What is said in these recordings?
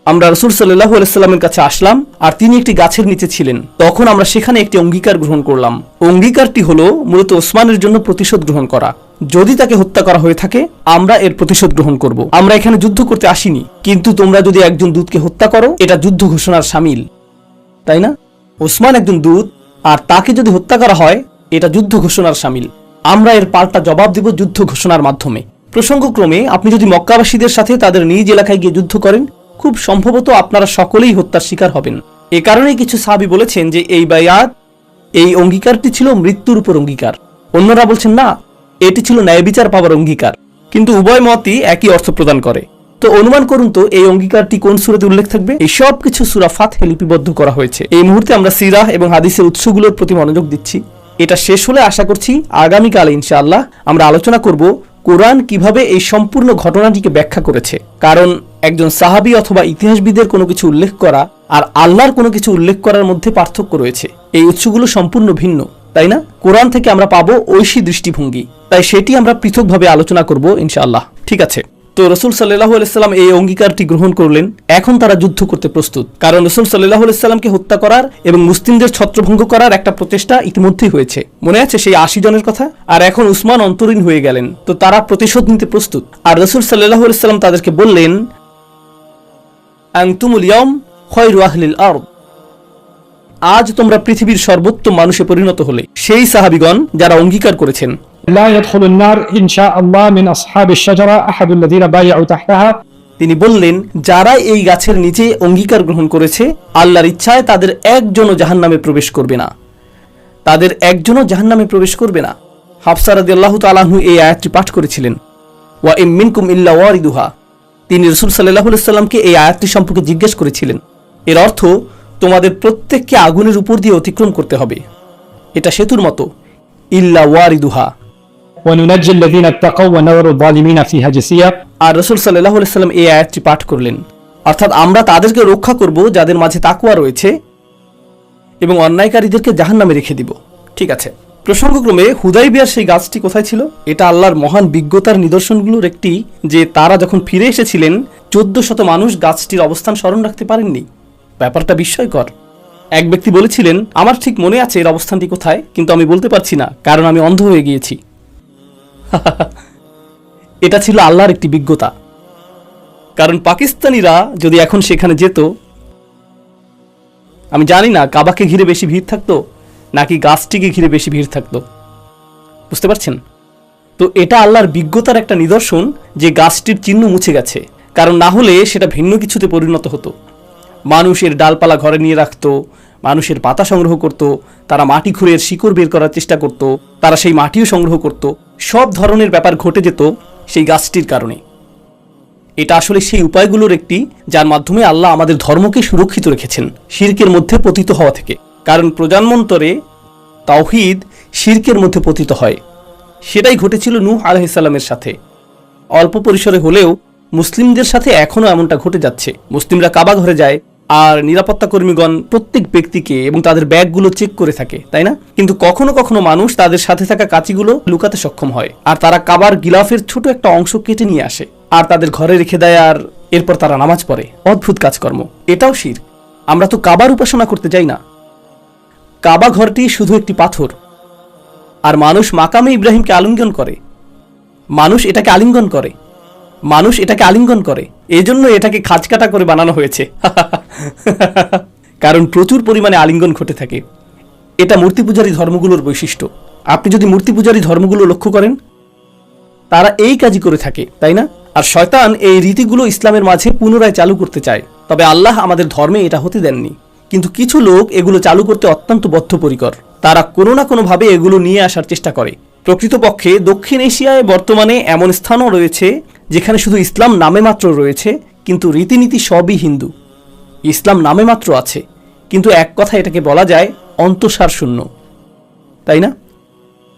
আমরা রাসূল সাল্লাল্লাহু আলাইহি সাল্লামের কাছে আসলাম আর তিনি একটি গাছের নিচে ছিলেন। তখন আমরা সেখানে একটি অঙ্গীকার গ্রহণ করলাম। অঙ্গীকারটি হলো মূলত ওসমানের জন্য প্রতিশোধ গ্রহণ করা। যদি তাকে হত্যা করা হয়ে থাকে আমরা এর প্রতিশোধ গ্রহণ করব। আমরা এখানে যুদ্ধ করতে আসিনি, কিন্তু তোমরা যদি একজন দূতকে হত্যা করো এটা যুদ্ধ ঘোষণার শামিল, তাই না? ওসমান একজন দূত, আর তাকে যদি হত্যা করা হয় এটা যুদ্ধ ঘোষণার শামিল। আমরা এর পাল্টা জবাব দেব যুদ্ধ ঘোষণার মাধ্যমে। প্রসঙ্গক্রমে আপনি যদি মক্কাবাসীদের সাথে তাদের নিজ এলাকায় গিয়ে যুদ্ধ করেন, খুব সম্ভবত আপনারা সকলেই হত্যার শিকার হবেন। এ কারণেই কিছু সাহাবী বলেছেন যে এই বায়াত, এই অঙ্গীকারটি ছিল মৃত্যুর উপর অঙ্গীকার। অন্যরা বলছেন না, এটি ছিল ন্যায় বিচার পাওয়ার অঙ্গীকার। কিন্তু উভয় মতই একই অর্থ প্রদান করে। তো অনুমান করুন তো এই অঙ্গীকারটি কোন সূরাতে উল্লেখ থাকবে? এই সব কিছু সূরা ফাতহে লিপিবদ্ধ করা হয়েছে। এই মুহূর্তে আমরা সিরাহ এবং হাদিসের উৎসগুলোর প্রতি মনোযোগ দিচ্ছি। এটা শেষ হলে আশা করছি আগামীকাল ইনশাআল্লাহ আমরা আলোচনা করব কোরআন কিভাবে এই সম্পূর্ণ ঘটনাটিকে ব্যাখ্যা করেছে। কারণ একজন সাহাবী অথবা ইতিহাসবিদের কোনো কিছু উল্লেখ করা আর আল্লাহর কোনো কিছু উল্লেখ করার মধ্যে পার্থক্য রয়েছে। এই উৎসগুলো সম্পূর্ণ ভিন্ন, তাই না? কোরআন থেকে আমরা পাবো ঐশী দৃষ্টিভঙ্গি, তাই সেটি আমরা পৃথকভাবে আলোচনা করব ইনশাআল্লাহ। ঠিক আছে, তো রাসূল সাল্লাল্লাহু আলাইহি সাল্লাম এই অঙ্গীকারটি গ্রহণ করলেন। এখন তারা যুদ্ধ করতে প্রস্তুত, কারণ রাসূল সাল্লাল্লাহু আলাইহি সাল্লামকে হত্যা করার এবং মুসলিমদের ছত্রভঙ্গ করার একটা প্রচেষ্টা ইতিমধ্যেই হয়েছে। মনে আছে সেই ৮০ জনের কথা? আর এখন উসমান অন্তরীণ হয়ে গেলেন, তো তারা প্রতিশোধ নিতে প্রস্তুত। আর রাসূল সাল্লাল্লাহু আলাইহি সাল্লাম তাদেরকে বললেন, আনতুমুল ইয়াউম খায়রু আহলিল আরদ, আজ তোমরা পৃথিবীর সর্বোত্তম মানুষে পরিণত হলে। সেই সাহাবীগণ যারা অঙ্গীকার করেছেন, لا يدخل النار إن شاء الله من أصحاب الشجرة أحد الذين بايعوا تحتها। তিনি বললেন যারা এই গাছের নিচে অঙ্গীকার গ্রহণ করেছে আল্লাহর ইচ্ছায় তাদের একজনও জাহান্নামে প্রবেশ করবে না, তাদের একজনও জাহান্নামে প্রবেশ করবে না। হাফসা রাদিয়াল্লাহু তাআলা আনহু এই আয়াতটি পাঠ করেছিলেন, ওয়া ইম মিনকুম ইল্লা ওয়ারিদুহা। তিনি রাসূল সাল্লাল্লাহু আলাইহি সাল্লামকে এই আয়াতটি সম্পর্কে জিজ্ঞেস করেছিলেন। এর অর্থ তোমাদের প্রত্যেককে আগুনের উপর দিয়ে অতিক্রম করতে হবে, এটা সেতুর মতো। ইল্লা ওয়ারিদুহা। وننجي الذين اتقوا ونذر الظالمين فيها جثيا। আর রাসূল সাল্লাল্লাহু আলাইহি সাল্লাম এই আয়াতটি পাঠ করলেন, অর্থাৎ আমরা তাদেরকে রক্ষা করব যাদের মাঝে তাকওয়া রয়েছে এবং অন্যায়কারীদেরকে জাহান্নামে রেখে দিব। ঠিক আছে, প্রসঙ্গক্রমে হুদাইবিয়ার সেই গাছটি কোথায় ছিল? এটা আল্লাহর মহান বিজ্ঞতার নিদর্শনগুলোর একটি, যে তারা যখন ফিরে এসেছিলেন 1400 মানুষ গাছটির অবস্থান স্মরণ রাখতে পারেননি। ব্যাপারটা বিস্ময়কর। এক ব্যক্তি বলেছিলেন, আমার ঠিক মনে আছে এর অবস্থানটি কোথায়, কিন্তু আমি বলতে পারছি না কারণ আমি অন্ধ হয়ে গিয়েছি। এটা ছিল আল্লাহর একটি বিজ্ঞতা। কারণ পাকিস্তানিরা যদি এখন সেখানে যেত, আমি জানি না কাবাকে ঘিরে বেশি ভিড় থাকতো নাকি গাছটিকে ঘিরে বেশি ভিড় থাকতো। বুঝতে পারছেন তো? এটা আল্লাহর বিজ্ঞতার একটা নিদর্শন যে গাছটির চিহ্ন মুছে গেছে, কারণ না হলে সেটা ভিন্ন কিছুতে পরিণত হতো। মানুষের ডালপালা ঘরে নিয়ে রাখতো, মানুষের পাতা সংগ্রহ করত, তারা মাটি খুঁড়ে শিকড় বের করার চেষ্টা করত, তারা সেই মাটিও সংগ্রহ করত। সব ধরনের ব্যাপার ঘটে যেত সেই গাছটির কারণে। এটা আসলে সেই উপায়গুলোর একটি যার মাধ্যমে আল্লাহ আমাদের ধর্মকে সুরক্ষিত রেখেছেন শিরকের মধ্যে পতিত হওয়া থেকে। কারণ প্রজন্মান্তরে তাওহীদ শিরকের মধ্যে পতিত হয়। সেটাই ঘটেছিল নূহ আলাইহিস সালামের সাথে। অল্প পরিসরে হলেও মুসলিমদের সাথে এখনও এমনটা ঘটে যাচ্ছে। মুসলিমরা কাবা ঘরে যায় আর নিরাপত্তা কর্মীগণ প্রত্যেক ব্যক্তিকে এবং তাদের ব্যাগগুলো চেক করে থাকে, তাই না? কিন্তু কখনো কখনো মানুষ তাদের সাথে থাকা কাঁচিগুলো লুকাতে সক্ষম হয়, আর তারা কাবার গিলাফের ছোট একটা অংশ কেটে নিয়ে আসে আর তাদের ঘরে রেখে দেয়, আর এরপর তারা নামাজ পড়ে। অদ্ভুত কাজকর্ম। এটাও শিরক। আমরা তো কাবার উপাসনা করতে যাই না। কাবা ঘরটি শুধু একটি পাথর, আর মানুষ মাকামে ইব্রাহিমকে আলিঙ্গন করে। মানুষ এটাকে আলিঙ্গন করে। এজন্য এটাকে খাঁজকাটা করে বানানো হয়েছে। কারণ প্রচুর পরিমাণে আলিঙ্গন ঘটে থাকে। এটা মূর্তি পূজারী ধর্মগুলোর বৈশিষ্ট্য। আপনি যদি মূর্তি পূজারী ধর্মগুলো লক্ষ্য করেন, তারা এই কাজই করে থাকে, তাই না? আর শয়তান এই রীতিগুলো ইসলামের মাঝে পুনরায় চালু করতে চায়, তবে আল্লাহ আমাদের ধর্মে এটা হতে দেননি। কিন্তু কিছু লোক এগুলো চালু করতে অত্যন্ত বদ্ধপরিকর। তারা কোনো না কোনোভাবে এগুলো নিয়ে আসার চেষ্টা করে। প্রকৃতপক্ষে দক্ষিণ এশিয়ায় বর্তমানে এমন স্থানও রয়েছে যেখানে শুধু ইসলাম নামে মাত্র রয়েছে, কিন্তু রীতিনীতি সবই হিন্দু। ইসলাম নামে মাত্র আছে, কিন্তু এক কথা এটাকে বলা যায় অন্তঃসার শূন্য, তাই না?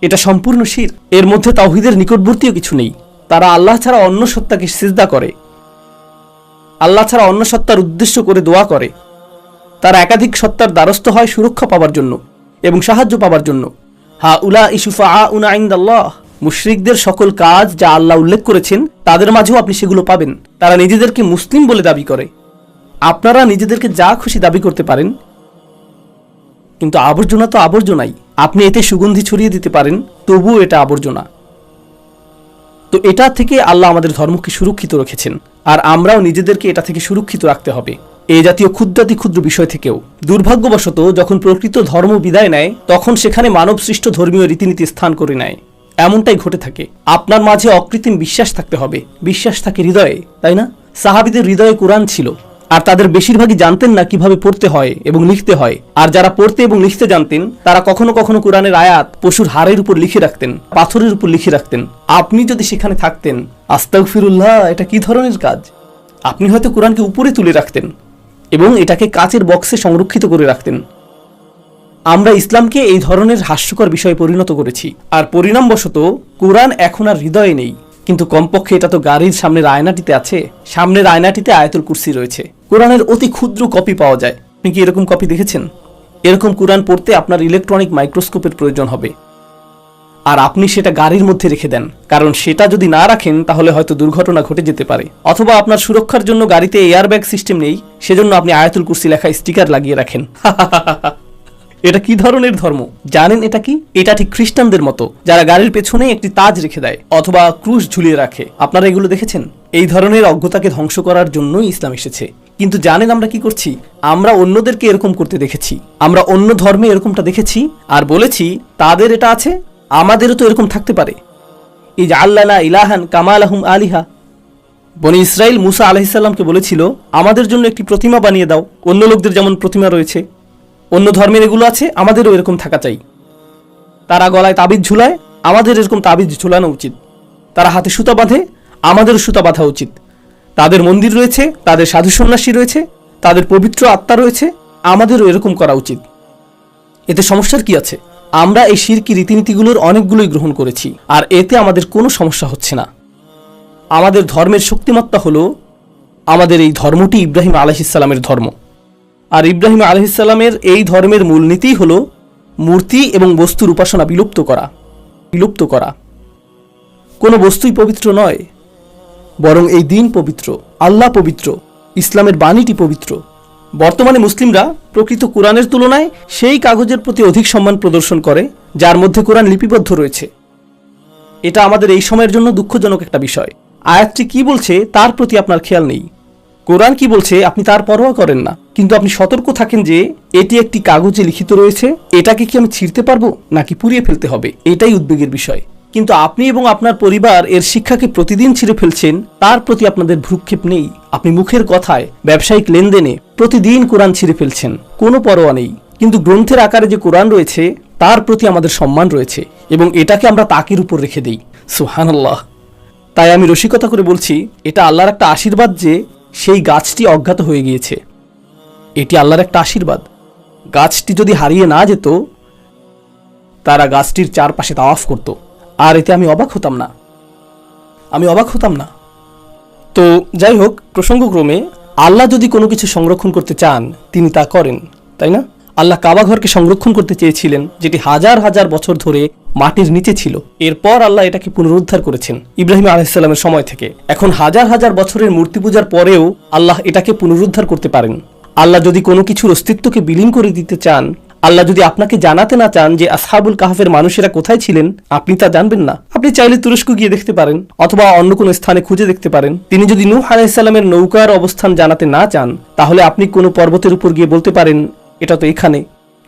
এটা সম্পূর্ণ শিরক। এর মধ্যে তাওহীদের নিকটবর্তীও কিছু নেই। তারা আল্লাহ ছাড়া অন্য সত্তাকে সিজদা করে, আল্লাহ ছাড়া অন্য সত্তার উদ্দেশ্য করে দোয়া করে। তারা একাধিক সত্তার দ্বারস্থ হয় সুরক্ষা পাওয়ার জন্য এবং সাহায্য পাওয়ার জন্য। হাউলাঈ শুফাআউনা ইনদাল্লাহ। মুশরিকদের সকল কাজ যা আল্লাহ উল্লেখ করেছেন তাদের মাঝেও আপনি সেগুলো পাবেন। তারা নিজেদেরকে মুসলিম বলে দাবি করে, আপনারা নিজেদেরকে যা খুশি দাবি করতে পারেন, কিন্তু আবর্জনা তো আবর্জনাই। আপনি এতে সুগন্ধি ছড়িয়ে দিতে পারেন, তবুও এটা আবর্জনা। তো এটা থেকে আল্লাহ আমাদের ধর্মকে সুরক্ষিত রেখেছেন, আর আমরাও নিজেদেরকে এটা থেকে সুরক্ষিত রাখতে হবে, এই জাতীয় ক্ষুদ্রাতি ক্ষুদ্র বিষয় থেকেও। দুর্ভাগ্যবশত যখন প্রকৃত ধর্ম বিদায় নেয়, তখন সেখানে মানব সৃষ্ট ধর্মীয় রীতিনীতি স্থান করে নেয়। এমনটাই ঘটে থাকে। আপনার মাঝে অকৃত্রিম বিশ্বাস থাকতে হবে, বিশ্বাস থাকে হৃদয়ে, তাই না? সাহাবীদের হৃদয়ে কোরআন ছিল, আর তাদের বেশিরভাগই জানতেন না কিভাবে পড়তে হয় এবং লিখতে হয়। আর যারা পড়তে এবং লিখতে জানতেন, তারা কখনো কখনো কোরআনের আয়াত পশুর হাড়ের উপর লিখে রাখতেন, পাথরের উপর লিখে রাখতেন। আপনি যদি সেখানে থাকতেন, আস্তাগফিরুল্লাহ, এটা কি ধরনের কাজ? আপনি হয়তো কোরআনকে উপরে তুলে রাখতেন এবং এটাকে কাচের বক্সে সংরক্ষিত করে রাখতেন। আমরা ইসলামকে এই ধরনের হাস্যকর বিষয়ে পরিণত করেছি, আর পরিণামবশত কোরআন এখন আর হৃদয়ে নেই। কিন্তু কমপক্ষে এটা তো গাড়ির সামনের আয়নাটিতে আছে। সামনের আয়নাটিতে আয়াতুল কুরসি রয়েছে। কোরআনের অতি ক্ষুদ্র কপি পাওয়া যায়। আপনি কি এরকম কপি দেখেছেন? এরকম কোরআন পড়তে আপনার ইলেকট্রনিক মাইক্রোস্কোপের প্রয়োজন হবে, আর আপনি সেটা গাড়ির মধ্যে রেখে দেন, কারণ সেটা যদি না রাখেন তাহলে হয়তো দুর্ঘটনা ঘটে যেতে পারে। অথবা আপনার সুরক্ষার জন্য গাড়িতে এয়ারব্যাগ সিস্টেম নেই, সেজন্য আপনি আয়াতুল কুরসি লেখা স্টিকার লাগিয়ে রাখেন। এটা কি ধরনের ধর্ম জানেন? এটা কি? এটা ঠিক খ্রিস্টানদের মতো, যারা গাড়ির পেছনে একটি তাজ রেখে দেয় অথবা ক্রুশ ঝুলিয়ে রাখে। আপনারা এগুলো দেখেছেন? এই ধরনের অজ্ঞতাকে ধ্বংস করার জন্যই ইসলাম এসেছে। কিন্তু জানেন আমরা কি করছি? আমরা অন্যদেরকে এরকম করতে দেখেছি, আমরা অন্য ধর্মে এরকমটা দেখেছি, আর বলেছি তাদের এটা আছে, আমাদেরও তো এরকম থাকতে পারে। ইজআল লানা ইলাহান কামা লাহুম আলিহা। বনি ইসরাইল মুসা আলাইহিস সালামকে বলেছিল, আমাদের জন্য একটি প্রতিমা বানিয়ে দাও, অন্য লোকদের যেমন প্রতিমা রয়েছে, অন্য ধর্মের এগুলো আছে, আমাদেরও এরকম থাকা চাই। তারা গলায় তাবিজ ঝুলায়, আমাদের এরকম তাবিজ ঝুলানো উচিত। তারা হাতে সুতা বাঁধে, আমাদেরও সুতা বাঁধা উচিত। তাদের মন্দির রয়েছে, তাদের সাধু সন্ন্যাসী রয়েছে, তাদের পবিত্র আত্মা রয়েছে, আমাদেরও এরকম করা উচিত। এতে সমস্যার কি আছে? আমরা এই শিরকি রীতিনীতিগুলোর অনেকগুলোই গ্রহণ করেছি, আর এতে আমাদের কোনো সমস্যা হচ্ছে না। আমাদের ধর্মের শক্তিমত্তা হলো আমাদের এই ধর্মটি ইব্রাহিম আলাইহিস সালামের ধর্ম। আর ইব্রাহিম আলাইহিস সালামের এই ধর্মের মূলনীতি হলো মূর্তি এবং বস্তুর উপাসনা বিলুপ্ত করা। কোনো বস্তুই পবিত্র নয়, বরং এই দিন পবিত্র, আল্লাহ পবিত্র, ইসলামের বাণীটি পবিত্র। বর্তমানে মুসলিমরা প্রকৃত কোরআনের তুলনায় সেই কাগজের প্রতি অধিক সম্মান প্রদর্শন করে যার মধ্যে কোরআন লিপিবদ্ধ রয়েছে। এটা আমাদের এই সময়ের জন্য দুঃখজনক একটা বিষয়। আয়াতটি কি বলছে তার প্রতি আপনার খেয়াল নেই, কোরআন কি বলছে আপনি তার পরোয়া করেন না, কিন্তু আপনি সতর্ক থাকেন যে এটি একটি কাগজে লিখিত রয়েছে, এটাকে কি আমি ছিঁড়তে পারবো নাকি পুড়িয়ে ফেলতে হবে, এটাই উদ্বেগের বিষয়। কিন্তু আপনি এবং আপনার পরিবার এর শিক্ষাকে প্রতিদিন ছিঁড়ে ফেলছেন, তার প্রতি আপনাদের ভ্রুক্ষেপ নেই। আপনি মুখের কথায়, ব্যবসায়িক লেনদেনে প্রতিদিন কোরআন ছিঁড়ে ফেলছেন, কোনো পরোয়া নেই। কিন্তু গ্রন্থের আকারে যে কোরআন রয়েছে তার প্রতি আমাদের সম্মান রয়েছে, এবং এটাকে আমরা তাকের উপর রেখে দিই। সুবহানাল্লাহ। তাই আমি রসিকতা করে বলছি, এটা আল্লাহর একটা আশীর্বাদ যে সেই গাছটি অজ্ঞাত হয়ে গিয়েছে। এটি আল্লাহর একটা আশীর্বাদ। গাছটি যদি হারিয়ে না যেত, তারা গাছটির চারপাশে তাওয়াফ করত, আর এতে আমি অবাক হতাম না। তো যাই হোক, প্রসঙ্গক্রমে আল্লাহ যদি কোনো কিছু সংরক্ষণ করতে চান তিনি তা করেন, তাই না? আল্লাহ কাবা ঘরকে সংরক্ষণ করতে চেয়েছিলেন, যেটি হাজার হাজার বছর ধরে মাটির নিচে ছিল। এরপর আল্লাহ এটাকে পুনরুদ্ধার করেছেন ইব্রাহিম আলাইহিস সালামের সময় থেকে। এখন হাজার হাজার বছরের মূর্তি পূজার পরেও আল্লাহ এটাকে পুনরুদ্ধার করতে পারেন। আল্লাহ যদি কোনো কিছুর অস্তিত্বকে বিলীন করে দিতে চান, আল্লাহ যদি আপনাকে জানাতে না চান যে আসহাবুল কাহফের মানুষেরা কোথায় ছিলেন, আপনি তা জানবেন না। আপনি চাইলে তুরস্ক গিয়ে দেখতে পারেন, অথবা অন্য কোনো স্থানে খুঁজে দেখতে পারেন। তিনি যদি নূহ আলাইহিস সালামের নৌকার অবস্থান জানাতে না চান, তাহলে আপনি কোনো পর্বতের উপর গিয়ে বলতে পারেন এটা তো এখানে,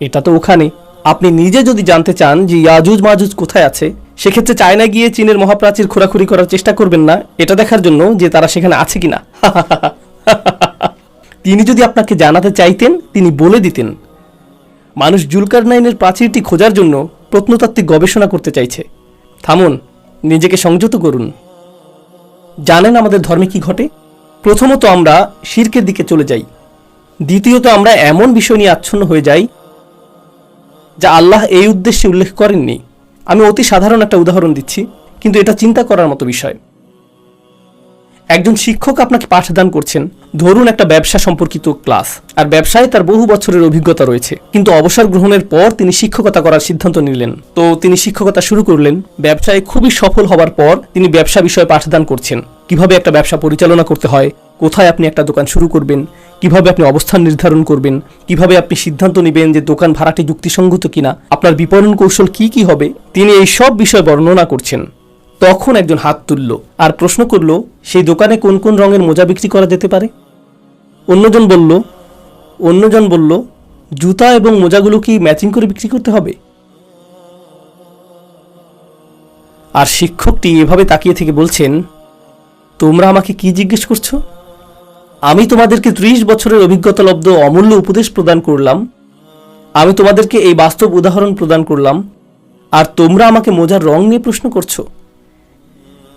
এটা তো ওখানে। আপনি নিজে যদি জানতে চান যে ইয়াজুজ মাজুজ কোথায় আছে, সেক্ষেত্রে চায়নায় গিয়ে চীনের মহাপ্রাচীর খোরাখুরি করার চেষ্টা করবেন না এটা দেখার জন্য যে তারা সেখানে আছে কিনা। তিনি যদি আপনাকে জানাতে চাইতেন, তিনি বলে দিতেন। মানুষ জুলকারনাইনের প্রাচীরটি খোঁজার জন্য প্রত্নতাত্ত্বিক গবেষণা করতে চাইছে। থামুন, নিজেকে সংযত করুন। জানেন আমাদের ধর্মে কি ঘটে? প্রথমত আমরা শিরকের দিকে চলে যাই, দ্বিতীয়ত আমরা এমন বিষয় নিয়ে আচ্ছন্ন হয়ে যাই যা আল্লাহ এই উদ্দেশ্যে উল্লেখ করেননি। আমি অতি সাধারণ একটা উদাহরণ দিচ্ছি, কিন্তু এটা চিন্তা করার মতো বিষয়। একজন শিক্ষক আপনাকে পাঠদান করছেন, ধরুন একটা ব্যবসা সম্পর্কিত ক্লাস, আর ব্যবসায় তার বহু বছরের অভিজ্ঞতা রয়েছে, কিন্তু অবসর গ্রহণের পর তিনি শিক্ষকতা করার সিদ্ধান্ত নিলেন। তো তিনি শিক্ষকতা শুরু করলেন। ব্যবসায় খুবই সফল হবার পর তিনি ব্যবসা বিষয়ে পাঠদান করছেন, কিভাবে একটা ব্যবসা পরিচালনা করতে হয়, কোথায় আপনি একটা দোকান শুরু করবেন, কিভাবে আপনি অবস্থান নির্ধারণ করবেন, কিভাবে আপনি সিদ্ধান্ত নেবেন যে দোকান ভাড়াটি যুক্তিসঙ্গত কিনা, আপনার বিপণন কৌশল কি হবে, তিনি এই সব বিষয় বর্ণনা করছেন। তখন একজন হাত তুলল আর প্রশ্ন করল, সেই দোকানে কোন কোন রঙের মোজা বিক্রি করা যেতে পারে? অন্যজন বলল জুতা এবং মোজাগুলো কি ম্যাচিং করে বিক্রি করতে হবে? আর শিক্ষকটি এভাবে তাকিয়ে থেকে বলছেন, তোমরা আমাকে কি জিজ্ঞেস করছো? আমি তোমাদেরকে 30 বছরের অভিজ্ঞতালব্ধ অমূল্য উপদেশ প্রদান করলাম, আমি তোমাদেরকে এই বাস্তব উদাহরণ প্রদান করলাম, আর তোমরা আমাকে মোজার রং নিয়ে প্রশ্ন করছো।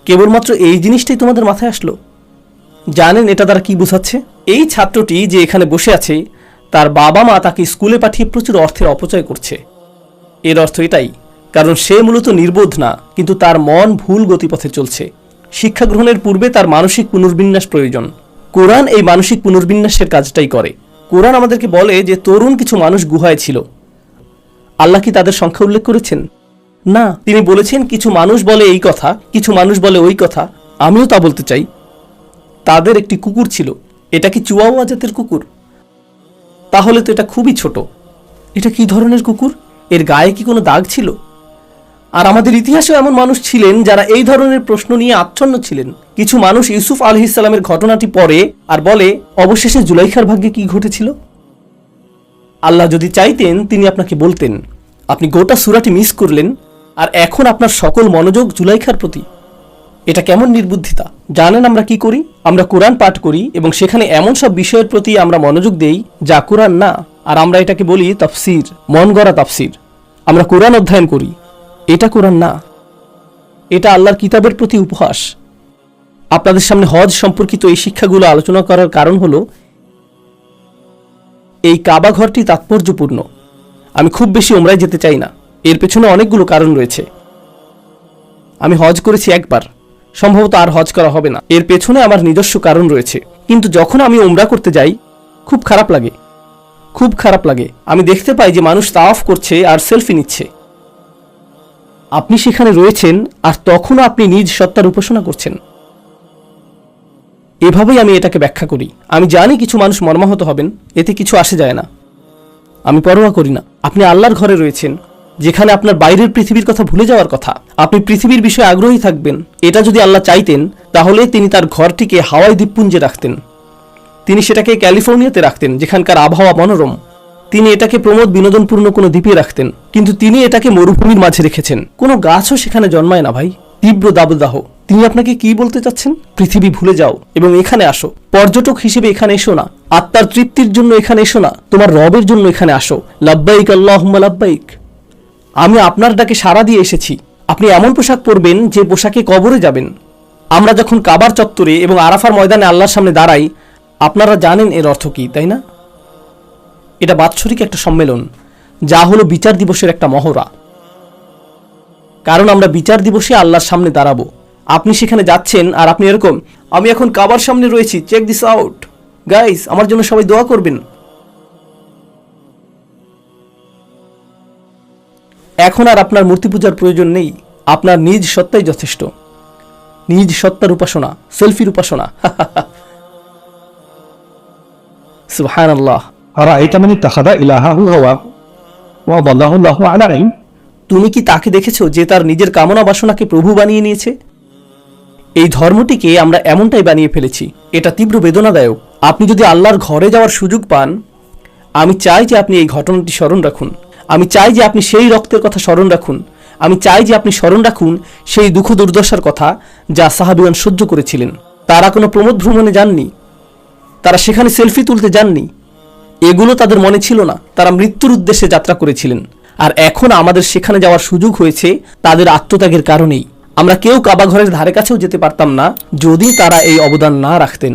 কেবলমাত্র এই জিনিসটাই তোমাদের মাথায় আসলো? জানেন এটা দ্বারা কি বোঝাচ্ছে? এই ছাত্রটি যে এখানে বসে আছে, তার বাবা মা তাকে স্কুলে পাঠিয়ে প্রচুর অর্থের অপচয় করছে। এর অর্থ এটাই, কারণ সে মূলত নির্বোধ না, কিন্তু তার মন ভুল গতিপথে চলছে। শিক্ষা গ্রহণের পূর্বে তার মানসিক পুনর্বিন্যাস প্রয়োজন। কোরআন এই মানসিক পুনর্বিন্যাসের কাজটাই করে। কোরআন আমাদেরকে বলে যে তরুণ কিছু মানুষ গুহায় ছিল। আল্লাহ কি তাদের সংখ্যা উল্লেখ করেছেন? না, তিনি বলেছেন কিছু মানুষ বলে এই কথা, কিছু মানুষ বলে ওই কথা। আমিও তা বলতে চাই। তাদের একটি কুকুর ছিল। এটা কি চুয়াওয়া জাতের কুকুর? তাহলে তো এটা খুবই ছোট। এটা কি ধরনের কুকুর? এর গায়ে কি কোনো দাগ ছিল? আর আমাদের ইতিহাসেও এমন মানুষ ছিলেন যারা এই ধরনের প্রশ্ন নিয়ে আচ্ছন্ন ছিলেন। কিছু মানুষ ইউসুফ আলাইহিস সালামের ঘটনাটি পড়ে আর বলে, অবশেষে জুলাইখার ভাগ্যে কি ঘটেছিল? আল্লাহ যদি চাইতেন তিনি আপনাকে বলতেন। আপনি গোটা সূরাটি মিস করলেন, আর এখন আপনার সকল মনোযোগ জুলাইখার প্রতি। এটা কেমন নির্বুদ্ধিতা! জানেন আমরা কি করি? আমরা কোরআন পাঠ করি এবং সেখানে এমন সব বিষয়ের প্রতি আমরা মনোযোগ দেই যা কোরআন না, আর আমরা এটাকে বলি তাফসির, মন গড়া তাফসির। আমরা কোরআন অধ্যয়ন করি, এটা কোরআন না, এটা আল্লাহর কিতাবের প্রতি উপহাস। আপনাদের সামনে হজ সম্পর্কিত এই শিক্ষাগুলো আলোচনা করার কারণ হলো এই কাবা ঘরটি তাৎপর্যপূর্ণ। আমি খুব বেশি ওমরায় যেতে চাই না, এর পেছনে অনেকগুলো কারণ রয়েছে। আমি হজ করেছি একবার, সম্ভবত আর হজ করা হবে না। এর পেছনে আমার নিজস্ব কারণ রয়েছে। কিন্তু যখন আমি ওমরা করতে যাই, খুব খারাপ লাগে। আমি দেখতে পাই যে মানুষ তাওয়াফ করছে আর সেলফি নিচ্ছে। আপনি সেখানে রয়েছেন আর তখনও আপনি নিজ সত্তার উপাসনা করছেন। এভাবেই আমি এটাকে ব্যাখ্যা করি। আমি জানি কিছু মানুষ মর্মাহত হবেন, এতে কিছু আসে যায় না, আমি পরোয়া করি না। আপনি আল্লাহর ঘরে রয়েছেন, যেখানে আপনার বাইরের পৃথিবীর কথা ভুলে যাওয়ার কথা। আপনি পৃথিবীর বিষয়ে আগ্রহী থাকবেন। এটা যদি আল্লাহ চাইতেন তাহলে তিনি তার ঘরটিকে হাওয়াই দ্বীপপুঞ্জে রাখতেন, তিনি সেটাকে ক্যালিফোর্নিয়াতে রাখতেন যেখানকার আবহাওয়া মনোরম। তিনি এটাকে প্রমোদ বিনোদনপূর্ণ কোনো দ্বীপে রাখতেন, কিন্তু তিনি এটাকে মরুভূমির মাঝে রেখেছেন। কোনো গাছও সেখানে জন্মায় না ভাই, তীব্র দাবদাহ। তিনি আপনাকে কি বলতে চাচ্ছেন? পৃথিবী ভুলে যাও এবং এখানে আসো। পর্যটক হিসেবে এখানে এসো না, আত্মার তৃপ্তির জন্য এখানে এসো না, তোমার রবের জন্য এখানে আসো। লাব্বাইক আল্লাহুম্মা লাব্বাইক। আমি আপনার ডাকে সাড়া দিয়ে এসেছি। আপনি এমন পোশাক পরবেন যে পোশাকে কবরে যাবেন। আমরা যখন কাবার চত্বরে এবং আরাফার ময়দানে আল্লাহর সামনে দাঁড়াই, আপনারা জানেন এর অর্থ কি, তাই না? এটা বাৎসরিক একটা সম্মেলন, যা হলো বিচার দিবসের একটা মহড়া। কারণ আমরা বিচার দিবসে আল্লাহর সামনে দাঁড়াবো। আপনি সেখানে যাচ্ছেন আর আপনি এরকম, আমি এখন কাবার সামনে রয়েছি, চেক দিস আউট গাইস, আমার জন্য সবাই দোয়া করবেন। এখন আর আপনার মূর্তি পূজার প্রয়োজন নেই, আপনার নিজ সত্তাই যথেষ্ট। নিজ সত্তার উপাসনা, সেলফির উপাসনা। সুবহানাল্লাহ। أرأيت من اتخذ إلهه هواه وأضله الله على علم। তুমি কি তাকে দেখেছো যে তার নিজের কামনা বাসনাকে প্রভু বানিয়ে নিয়েছে? এই ধর্মটিকে আমরা এমনটাই বানিয়ে ফেলেছি। এটা তীব্র বেদনাদায়ক। আপনি যদি আল্লাহর ঘরে যাওয়ার সুযোগ পান, আমি চাই যে আপনি এই ঘটনাটি স্মরণ রাখুন। আমি চাই যে আপনি সেই রক্তের কথা স্মরণ রাখুন। আমি চাই যে আপনি স্মরণ রাখুন সেই দুঃখ দুর্দশার কথা যা সাহাবীগণ সহ্য করেছিলেন। তারা কোনো প্রমোদ ভ্রমণে যাননি, তারা সেখানে সেলফি তুলতে যাননি, এগুলো তাদের মনে ছিল না। তারা মৃত্যুর উদ্দেশ্যে যাত্রা করেছিলেন। আর এখন আমাদের সেখানে যাওয়ার সুযোগ হয়েছে তাদের আত্মত্যাগের কারণেই। আমরা কেউ কাবা ঘরের ধারে কাছেও যেতে পারতাম না যদি তারা এই অবদান না রাখতেন।